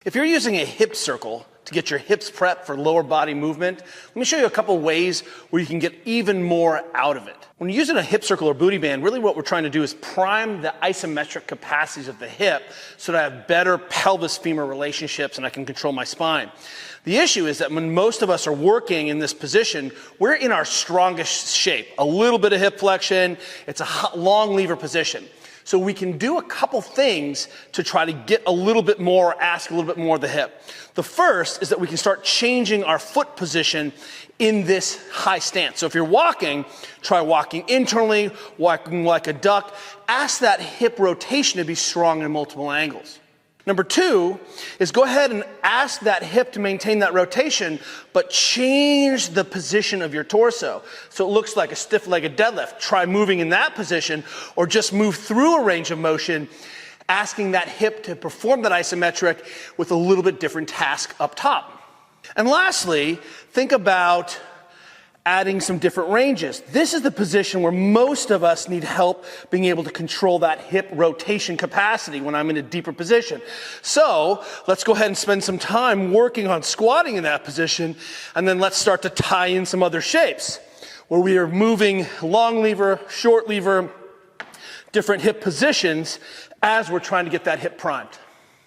If you're using a hip circle to get your hips prepped for lower body movement, let me show you a couple ways where you can get even more out of it. When you're using a hip circle or booty band, really what we're trying to do is prime the isometric capacities of the hip so that I have better pelvis-femur relationships and I can control my spine. The issue is that when most of us are working in this position, we're in our strongest shape. A little bit of hip flexion, it's a long lever position. So we can do a couple things to try to get a little bit more, ask a little bit more of the hip. The first is that we can start changing our foot position in this high stance. So if you're walking, try walking internally, walking like a duck. Ask that hip rotation to be strong in multiple angles. Number two is go ahead and ask that hip to maintain that rotation, but change the position of your torso. So it looks like a stiff-legged deadlift. Try moving in that position, or just move through a range of motion, asking that hip to perform that isometric with a little bit different task up top. And lastly, think about adding some different ranges. This is the position where most of us need help being able to control that hip rotation capacity when I'm in a deeper position. So let's go ahead and spend some time working on squatting in that position, and then let's start to tie in some other shapes where we are moving long lever, short lever, different hip positions as we're trying to get that hip primed.